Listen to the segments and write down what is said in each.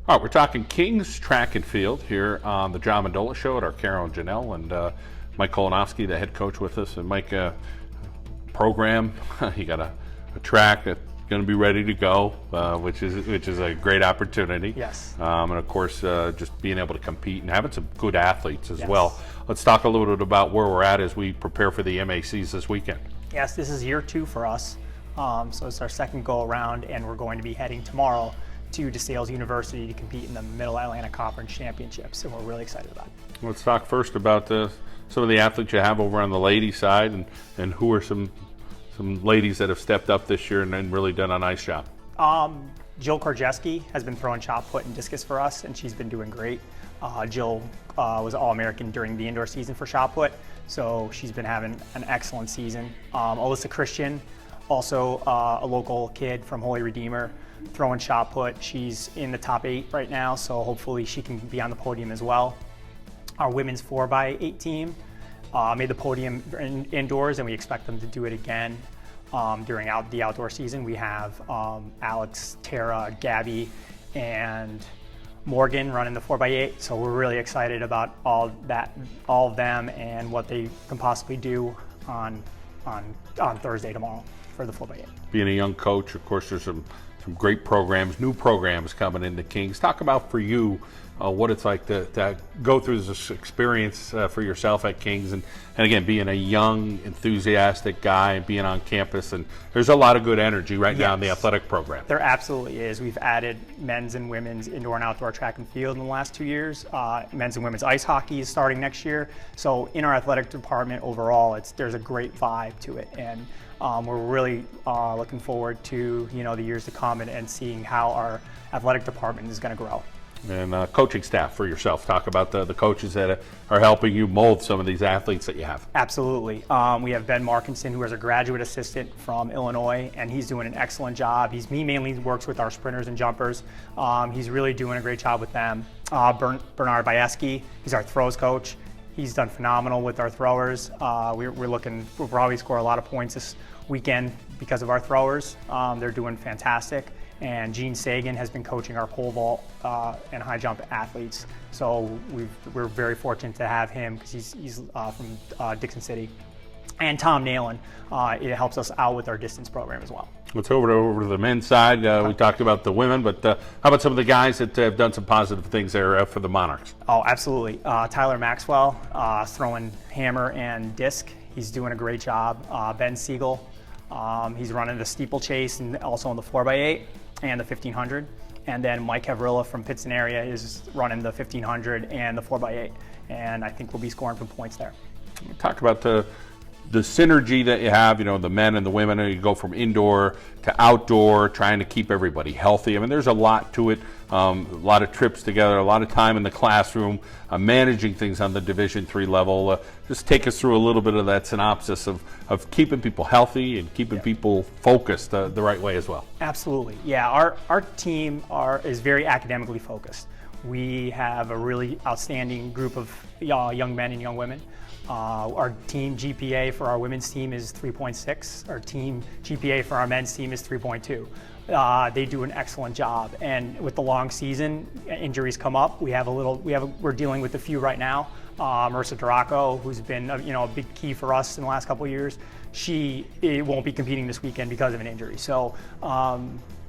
All right, we're talking Kings track and field here on the John Mendola Show at Arcaro and Genell, and Mike Kolonowski, the head coach, with us. And Mike, program, you got a track that's going to be ready to go, which is a great opportunity. Yes. And of course, just being able to compete and having some good athletes as Yes. well. Let's talk a little bit about where we're at as we prepare for the MACs this weekend. Yes, this is year 2 for us. So it's our second go around, and we're going to be heading tomorrow to DeSales University to compete in the Middle Atlantic Conference Championships, and we're really excited about it. Let's talk first about some of the athletes you have over on the ladies' side, and who are some ladies that have stepped up this year and really done a nice job. Jill Korjeski has been throwing shot put and discus for us, and she's been doing great. Jill was All-American during the indoor season for shot put, so she's been having an excellent season. Alyssa Christian, also a local kid from Holy Redeemer, throwing shot put. She's in the top 8 right now, so hopefully she can be on the podium as well. Our women's 4x8 team made the podium indoors, and we expect them to do it again during the outdoor season. We have Alex, Tara, Gabby, and Morgan running the 4x8, so we're really excited about all of them and what they can possibly do on Thursday tomorrow for the 4x8. Being a young coach, of course, there's some great programs, new programs coming into Kings. Talk about for you what it's like to go through this experience for yourself at Kings, and again, being a young, enthusiastic guy and being on campus, and there's a lot of good energy right now in the athletic program. There absolutely is. We've added men's and women's indoor and outdoor track and field in the last 2 years. Men's and women's ice hockey is starting next year. So in our athletic department overall, there's a great vibe to it, and we're really looking forward to the years to come and seeing how our athletic department is going to grow. And coaching staff for yourself. Talk about the coaches that are helping you mold some of these athletes that you have. Absolutely. We have Ben Markinson, who is a graduate assistant from Illinois, and he's doing an excellent job. He mainly works with our sprinters and jumpers. He's really doing a great job with them. Bernard Bieski, he's our throws coach. He's done phenomenal with our throwers. We'll probably score a lot of points this weekend because of our throwers. They're doing fantastic. And Gene Sagan has been coaching our pole vault and high jump athletes. So we're very fortunate to have him because he's from Dixon City. And Tom Nalen, it helps us out with our distance program as well. Let's over to the men's side. We talked about the women, but how about some of the guys that have done some positive things there for the Monarchs? Oh, absolutely. Tyler Maxwell, throwing hammer and disc. He's doing a great job. Ben Siegel, he's running the steeplechase and also on the 4x8 and the 1500. And then Mike Cavrilla from Pittston area is running the 1500 and the 4x8. And I think we'll be scoring some points there. Talk about the synergy that you have, the men and the women, and you go from indoor to outdoor, trying to keep everybody healthy. I mean, there's a lot to it, a lot of trips together, a lot of time in the classroom, managing things on the Division III level. Just take us through a little bit of that synopsis of keeping people healthy and keeping people focused the right way as well. Absolutely. Yeah, our team is very academically focused. We have a really outstanding group of young men and young women. Our team GPA for our women's team is 3.6. Our team GPA for our men's team is 3.2. They do an excellent job, and with the long season, injuries come up. We're dealing with a few right now. Marissa Duraco, who's been a big key for us in the last couple of years, she won't be competing this weekend because of an injury. So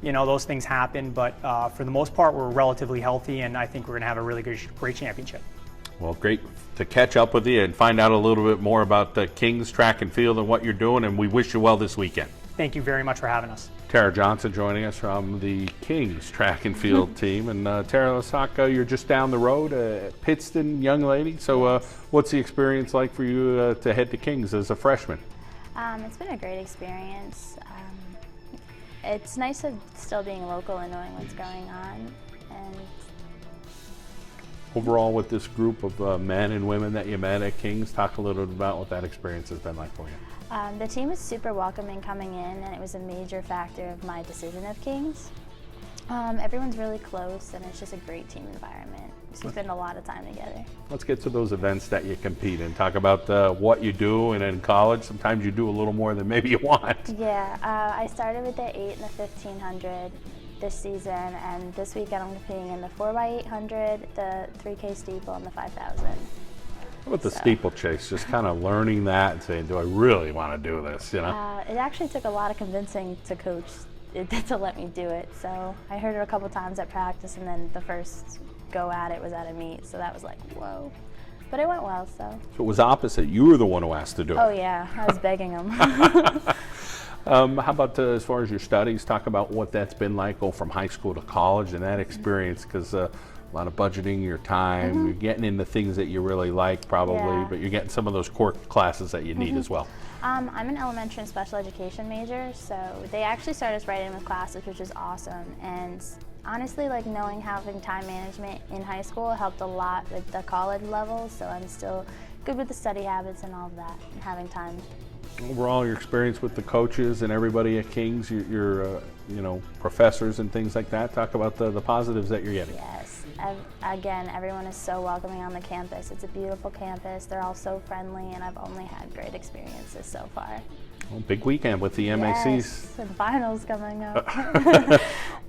those things happen, but for the most part, we're relatively healthy, and I think we're going to have a really great championship. Well, great to catch up with you and find out a little bit more about the Kings track and field and what you're doing, and we wish you well this weekend. Thank you very much for having us. Tara Johnson joining us from the Kings track and field team. And Tara, let's talk, you're just down the road at Pittston, young lady. So what's the experience like for you to head to Kings as a freshman? It's been a great experience. It's nice still being local and knowing what's going on. And overall, with this group of men and women that you met at Kings, talk a little bit about what that experience has been like for you. The team was super welcoming coming in, and it was a major factor of my decision of Kings. Everyone's really close, and it's just a great team environment. We spend a lot of time together. Let's get to those events that you compete in. Talk about what you do, and in college, sometimes you do a little more than maybe you want. Yeah, I started with the 8 and the 1500. this season, and this weekend I'm competing in the 4x800, the 3K steeple, and the 5,000. How about the steeplechase? Just kind of learning that and saying, do I really want to do this, you know? It actually took a lot of convincing to coach to let me do it. So I heard it a couple times at practice, and then the first go at it was at a meet, so that was like, whoa. But it went well, so. So it was opposite. You were the one who asked to do it. Oh yeah, I was begging him. How about as far as your studies? Talk about what that's been like, go from high school to college and that experience, because a lot of budgeting your time, you're getting into things that you really like probably, but you're getting some of those core classes that you need as well. I'm an elementary and special education major, so they actually started us right in with classes, which is awesome. And honestly, like knowing having time management in high school helped a lot with the college level, so I'm still good with the study habits and all of that, and having time. Overall, your experience with the coaches and everybody at King's, your you know, professors and things like that, talk about the positives that you're getting. Yes. Again, everyone is so welcoming on the campus. It's a beautiful campus. They're all so friendly, and I've only had great experiences so far. Well, big weekend with the MACs. Yes, and finals coming up.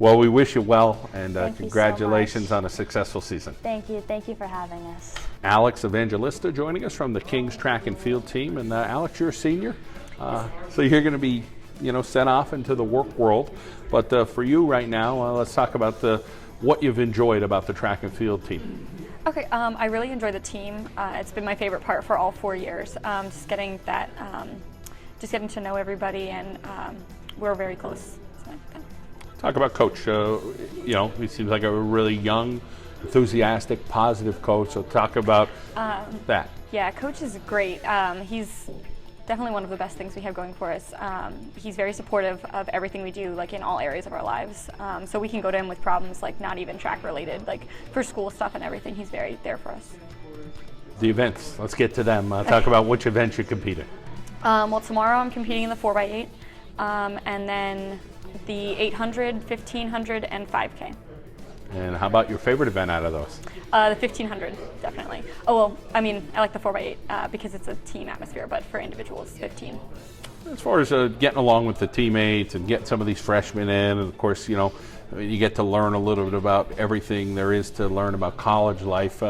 Well, we wish you well, and Thank you congratulations so much. on a successful season. Thank you for having us. Alex Evangelista joining us from the King's track and field team. And Alex, you're a senior, so you're going to be, you know, sent off into the work world. But for you right now, let's talk about what you've enjoyed about the track and field team. Okay, I really enjoy the team. It's been my favorite part for all 4 years. Just getting to know everybody, and we're very close. Talk about Coach. You know, he seems like a really young, enthusiastic, positive coach. So talk about that. Yeah, Coach is great. He's definitely one of the best things we have going for us. He's very supportive of everything we do, like in all areas of our lives. So we can go to him with problems like not even track related, like for school stuff and everything. He's very there for us. The events, let's get to them. Talk about which events you compete in. Well, tomorrow I'm competing in the 4x8, and then the 800, 1500, and 5K. And how about your favorite event out of those? The 1500, definitely. Oh, well, I mean, I like the 4x8 because it's a team atmosphere, but for individuals, 15. As far as getting along with the teammates and getting some of these freshmen in, and of course, you know, I mean, you get to learn a little bit about everything there is to learn about college life.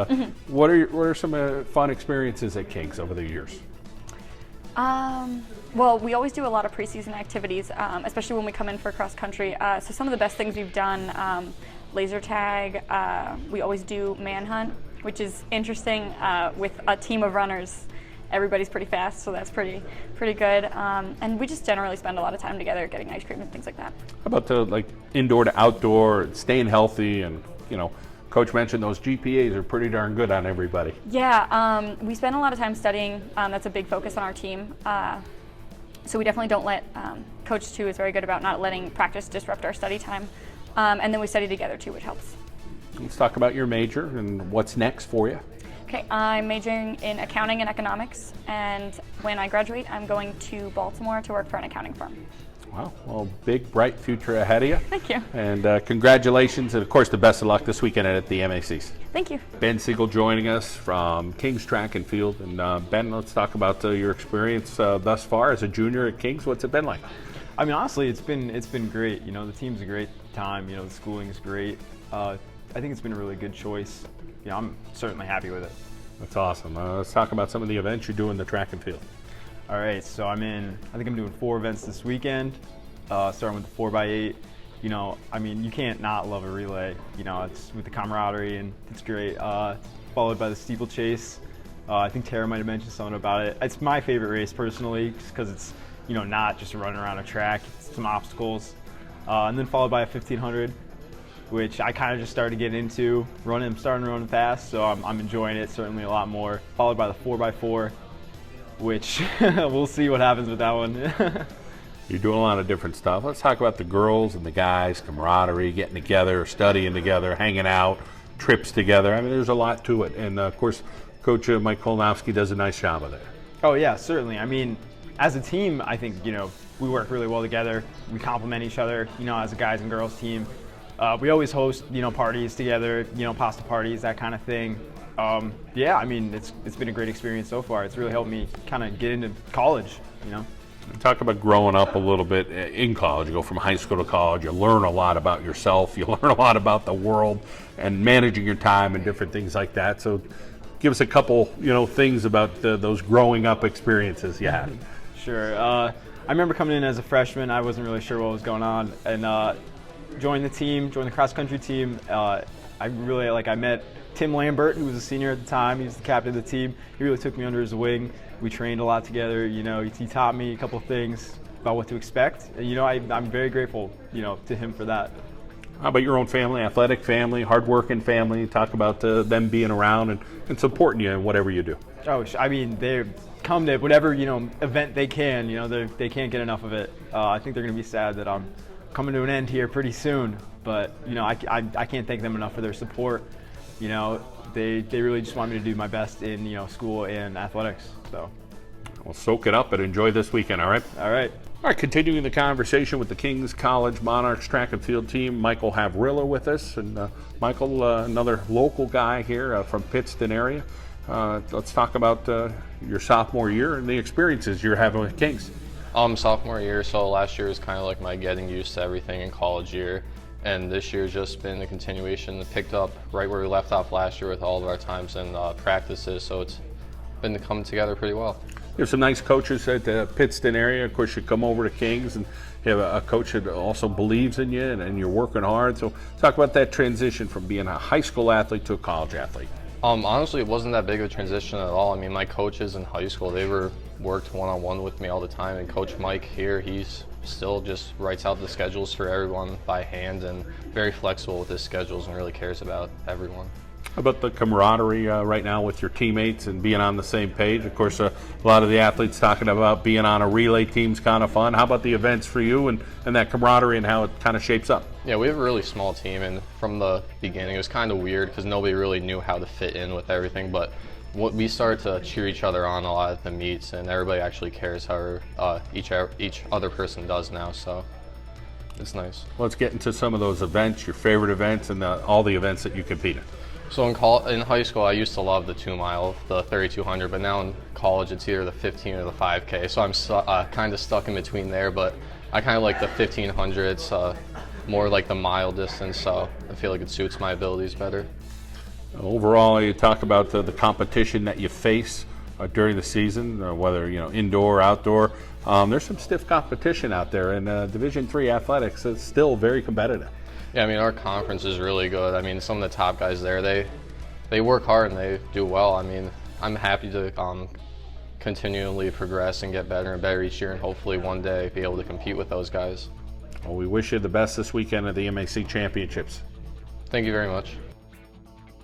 What are some fun experiences at King's over the years? Well, we always do a lot of preseason activities, especially when we come in for cross country. So some of the best things we've done, laser tag, we always do manhunt, which is interesting with a team of runners. Everybody's pretty fast, so that's pretty good. And we just generally spend a lot of time together getting ice cream and things like that. How about the like indoor to outdoor, staying healthy, and you know, Coach mentioned those GPAs are pretty darn good on everybody. Yeah, we spend a lot of time studying. That's a big focus on our team. So we definitely don't let, Coach too is very good about not letting practice disrupt our study time. And then we study together too, which helps. Let's talk about your major and what's next for you. Okay, I'm majoring in accounting and economics, and when I graduate, I'm going to Baltimore to work for an accounting firm. Wow, well, big, bright future ahead of you. Thank you. And congratulations, and of course, the best of luck this weekend at the MACs. Thank you. Ben Siegel joining us from King's Track and Field. And Ben, let's talk about your experience thus far as a junior at King's. What's it been like? I mean, honestly, it's been great. You know, the team's a great time. You know, the schooling is great. I think it's been a really good choice. You know, I'm certainly happy with it. That's awesome. Let's talk about some of the events you do in the track and field. All right, so I think I'm doing 4 events this weekend, starting with the 4x8. You know, I mean, you can't not love a relay. You know, it's with the camaraderie, and it's great. Followed by the steeplechase. I think Tara might have mentioned something about it. It's my favorite race personally, because it's, you know, not just running around a track, it's some obstacles. And then followed by a 1500, which I kind of just started getting into running. I'm starting to run fast, so I'm enjoying it certainly a lot more. Followed by the 4x4, which we'll see what happens with that one. You're doing a lot of different stuff. Let's talk about the girls and the guys, camaraderie, getting together, studying together, hanging out, trips together. I mean, there's a lot to it. And of course, Coach Mike Kolnowski does a nice job of it. Oh yeah, certainly. I mean, as a team, I think, you know, we work really well together. We complement each other, you know, as a guys and girls team. We always host, you know, parties together, you know, pasta parties, that kind of thing. Yeah, I mean, it's been a great experience so far. It's really helped me kind of get into college, you know. Talk about growing up a little bit in college. You go from high school to college. You learn a lot about yourself. You learn a lot about the world and managing your time and different things like that. So, give us a couple, things about those growing up experiences you had. Sure. I remember coming in as a freshman. I wasn't really sure what was going on, and joined the cross country team. I met Tim Lambert, who was a senior at the time. He was the captain of the team. He really took me under his wing. We trained a lot together. He taught me a couple things about what to expect. And, I'm very grateful, to him for that. How about your own family, athletic family, hardworking family? Talk about them being around and supporting you in whatever you do. Oh, they come to whatever, event they can. They can't get enough of it. I think they're going to be sad that I'm coming to an end here pretty soon. But, I can't thank them enough for their support. They really just want me to do my best in, school and athletics. So, well, soak it up and enjoy this weekend, all right? All right. All right, continuing the conversation with the Kings College Monarchs track and field team, Michael Havrilla with us. And Michael, another local guy here from Pittston area. Let's talk about your sophomore year and the experiences you're having with Kings. Sophomore year, so last year was kind of like my getting used to everything in college year. And this year's just been a continuation, picked up right where we left off last year with all of our times and practices, so it's been coming together pretty well. You have some nice coaches at the Pittston area. Of course, you come over to Kings and you have a coach that also believes in you and you're working hard. So talk about that transition from being a high school athlete to a college athlete. Honestly, it wasn't that big of a transition at all. I mean, my coaches in high school, they worked one-on-one with me all the time, and Coach Mike here, he's still just writes out the schedules for everyone by hand and very flexible with his schedules and really cares about everyone. How about the camaraderie right now with your teammates and being on the same page? Of course, a lot of the athletes talking about being on a relay team's kind of fun. How about the events for you and that camaraderie and how it kind of shapes up? Yeah, we have a really small team, and from the beginning it was kind of weird because nobody really knew how to fit in with everything, but we started to cheer each other on a lot at the meets, and everybody actually cares how each other person does now, so it's nice. Let's get into some of those events, your favorite events, and all the events that you compete in. So in high school, I used to love the 2 mile, the 3200, but now in college, it's either the 15 or the 5K. So I'm kind of stuck in between there, but I kind of like the 1500. It's more like the mile distance, so I feel like it suits my abilities better. Overall, you talk about the competition that you face during the season, whether indoor or outdoor. There's some stiff competition out there, and Division III athletics is still very competitive. Yeah, I mean, our conference is really good. I mean, some of the top guys there, they work hard and they do well. I mean, I'm happy to continually progress and get better and better each year, and hopefully one day be able to compete with those guys. Well, we wish you the best this weekend at the MAC Championships. Thank you very much.